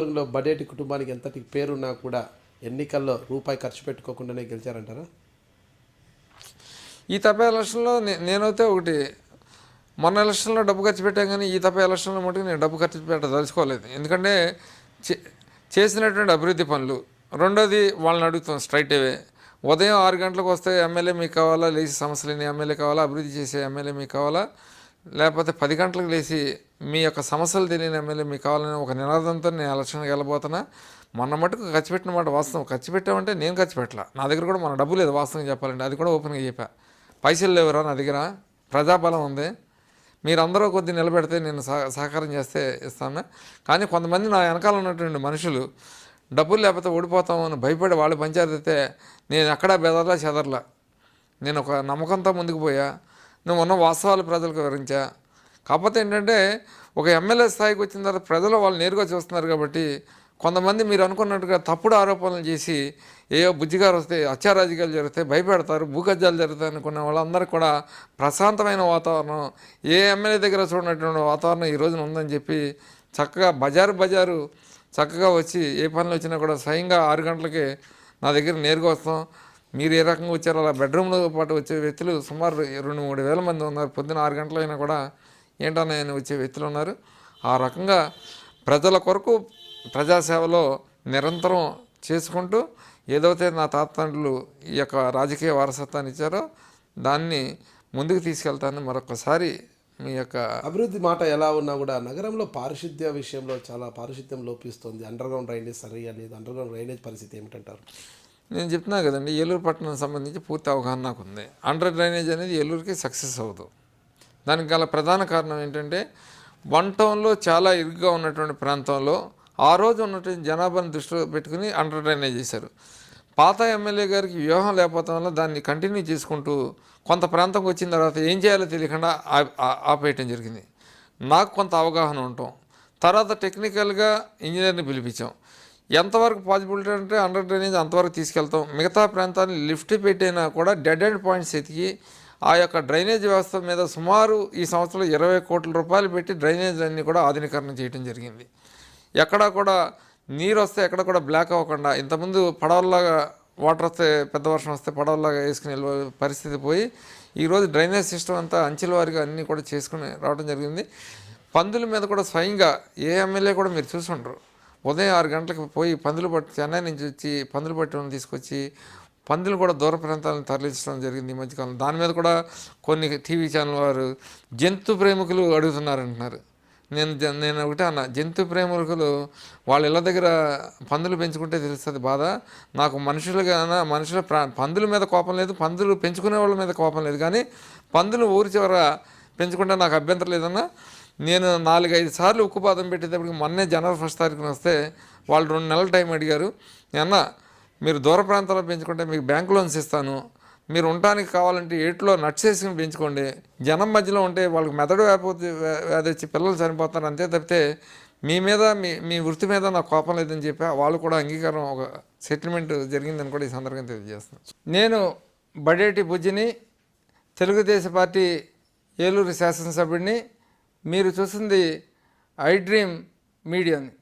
నియోజకవర్గంలో బడేటి కుటుంబానికి ఎంతటి పేరున్నా కూడా ఎన్నికల్లో రూపాయి ఖర్చు పెట్టుకోకుండానే గెలిచారంటారా? ఈ తప్ప ఎలక్షన్లో నేనైతే ఒకటి మొన్న ఎలక్షన్లో డబ్బు ఖర్చు పెట్టాం, కానీ ఈ తప్ప ఎలక్షన్లో మటుకు నేను డబ్బు ఖర్చు పెట్టదలుచుకోలేదు. ఎందుకంటే చేసినటువంటి అభివృద్ధి పనులు. రెండోది వాళ్ళని అడుగుతాం స్ట్రైట్ అవే, ఉదయం 6 గంటలకు వస్తే ఎమ్మెల్యే మీకు కావాలా, లేచి సమస్యలని ఎమ్మెల్యే కావాలా, అభివృద్ధి చేసే ఎమ్మెల్యే మీకు కావాలా, లేకపోతే 10 గంటలకు లేచి మీ యొక్క సమస్యలు తెలియని ఎమ్మెల్యే మీకు కావాలని ఒక నినాదంతో నేను ఎలక్షన్కి వెళ్ళబోతున్నా. మొన్న మటుకు ఖర్చు పెట్టిన మాట వాస్తవం. ఖర్చు పెట్టామంటే నేను ఖర్చు పెట్టాల, నా దగ్గర కూడా మన డబ్బు లేదు వాస్తవం చెప్పాలంటే. అది కూడా ఓపెన్గా చెప్పా, పైసలు లేవురా నా దగ్గర, ప్రజాబలం ఉంది, మీరందరూ కొద్ది నిలబెడితే నేను సహకారం చేస్తే ఇస్తాను. కానీ కొంతమంది నా వెనకాల ఉన్నటువంటి మనుషులు డబ్బులు లేకపోతే ఓడిపోతామని భయపడి వాళ్ళు పంచాయతీ నేను ఎక్కడా బెదర్లా చెదర్లా, నేను ఒక నమ్మకంతో ముందుకు పోయా. నువ్వు ఉన్న వాస్తవాలు ప్రజలకు వివరించా. కాకపోతే ఏంటంటే ఒక ఎమ్మెల్యే స్థాయికి వచ్చిన తర్వాత ప్రజలు వాళ్ళు నేరుగా చూస్తున్నారు కాబట్టి కొంతమంది మీరు అనుకున్నట్టుగా తప్పుడు ఆరోపణలు చేసి ఏవో బుజ్జిగారు వస్తే అత్యారాజకీయాలు జరుగుతాయి, భయపెడతారు, భూకబ్జాలు జరుగుతాయి అనుకున్న వాళ్ళందరూ కూడా ప్రశాంతమైన వాతావరణం, ఏ ఎమ్మెల్యే దగ్గర చూడనటువంటి వాతావరణం ఈ రోజున ఉందని చెప్పి చక్కగా బజారు చక్కగా వచ్చి ఏ పనులు వచ్చినా కూడా స్వయంగా 6 గంటలకే నా దగ్గర నేరుగా వస్తాం. మీరు ఏ రకంగా వచ్చారో అలా బెడ్రూమ్లో పాటు వచ్చే వ్యక్తులు సుమారు 2-3 వేల మంది ఉన్నారు. పొద్దున 6 గంటలైనా కూడా ఏంటన్నా వచ్చే వ్యక్తులు ఉన్నారు. ఆ రకంగా ప్రజల కొరకు ప్రజాసేవలో నిరంతరం చేసుకుంటూ ఏదైతే నా తాతండ్రులు ఈ యొక్క రాజకీయ వారసత్వాన్ని ఇచ్చారో దాన్ని ముందుకు తీసుకెళ్తానని మరొకసారి మీ యొక్క అభివృద్ధి మాట ఎలా ఉన్నా కూడా నగరంలో పారిశుద్ధ్య విషయంలో చాలా పారిశుద్ధ్యం లోపిస్తుంది. అండర్గ్రౌండ్ డ్రైనేజ్ సరిగా లేదు. అండర్గ్రౌండ్ డ్రైనేజ్ పరిస్థితి ఏమిటంటారు? నేను చెప్తున్నా కదండి, ఏలూరు పట్టణం సంబంధించి పూర్తి అవగాహన నాకు ఉంది. అండర్ డ్రైనేజ్ అనేది ఏలూరుకి సక్సెస్ అవ్వదు. దానికి గల ప్రధాన కారణం ఏంటంటే 1 టౌన్లో చాలా ఇరుగ్గా ఉన్నటువంటి ప్రాంతంలో ఆ రోజు ఉన్నటువంటి జనాభాను దృష్టిలో పెట్టుకుని అండర్ డ్రైనేజ్ చేశారు. పాత ఎమ్మెల్యే గారికి వ్యూహం లేకపోవడం వల్ల దాన్ని కంటిన్యూ చేసుకుంటూ కొంత ప్రాంతంకి వచ్చిన తర్వాత ఏం చేయాలో తెలియకుండా ఆపేయటం జరిగింది. నాకు కొంత అవగాహన ఉండటం, తర్వాత టెక్నికల్గా ఇంజనీర్ని పిలిపించాం. ఎంతవరకు పాసిబిలిటీ అంటే అండర్ డ్రైనేజ్ అంతవరకు తీసుకెళ్తాం. మిగతా ప్రాంతాన్ని లిఫ్ట్ పెట్టినా కూడా డెడ్ ఎండ్ పాయింట్స్ ఎతికి ఆ యొక్క డ్రైనేజ్ వ్యవస్థ మీద సుమారు ఈ సంవత్సరంలో 20 కోట్ల రూపాయలు పెట్టి డ్రైనేజ్ అన్నీ కూడా ఆధునీకరణ చేయడం జరిగింది. ఎక్కడా కూడా నీరు వస్తే ఎక్కడ కూడా బ్లాక్ అవ్వకుండా, ఇంతకుముందు పడవల్లాగా వాటర్ వస్తే పెద్ద వర్షం వస్తే పడవల్లాగా వేసుకుని వెళ్ళే పరిస్థితి పోయి ఈరోజు డ్రైనేజ్ సిస్టమ్ అంతా అంచెల వారిగా అన్నీ కూడా చేసుకుని రావడం జరిగింది. పందుల మీద కూడా స్వయంగా ఏ ఎమ్మెల్యే కూడా మీరు చూసి ఉండరు, ఉదయం 6 గంటలకు పోయి పందులు పట్టి చెన్నై నుంచి వచ్చి పందులు పట్టడం తీసుకొచ్చి పందులు కూడా దూర ప్రాంతాలను తరలించడం జరిగింది ఈ మధ్యకాలం. దాని మీద కూడా కొన్ని టీవీ ఛానల్ వారు జంతు ప్రేమికులు అడుగుతున్నారంటున్నారు. నేను ఒకటే అన్న, జంతు ప్రేమికులు వాళ్ళ ఇళ్ళ దగ్గర పందులు పెంచుకుంటే తెలుస్తుంది బాధ. నాకు మనుషుల పందుల మీద కోపం లేదు, పందులు పెంచుకునే వాళ్ళ మీద కోపం లేదు, కానీ పందులు ఊరి చివర పెంచుకుంటే నాకు అభ్యంతరం లేదన్నా. నేను 4-5 సార్లు ఉక్కుపాదం పెట్టేటప్పటికి మొన్నే జనవరి 1 తారీఖున వస్తే వాళ్ళు 2 నెలల టైం అడిగారు. అన్న మీరు దూర ప్రాంతాల్లో పెంచుకుంటే మీకు బ్యాంక్ లోన్స్ ఇస్తాను, మీరు ఉండటానికి కావాలంటే 8లో నట్స్ వేసుకుని పెంచుకోండి, జనం మధ్యలో ఉంటే వాళ్ళకి మెదడు వ్యాధి వచ్చి పిల్లలు చనిపోతున్నారు, అంతే తప్పితే మీ మీద మీ వృత్తి మీద నాకు కోపం లేదని చెప్పి వాళ్ళు కూడా అంగీకారం, ఒక సెటిల్మెంట్ జరిగిందని కూడా ఈ సందర్భంగా తెలియజేస్తున్నాను. నేను బడేటి బుజ్జిని, తెలుగుదేశం పార్టీ ఏలూరు శాసనసభ్యుడిని. మీరు చూసింది ఐ డ్రీమ్ మీడియాని.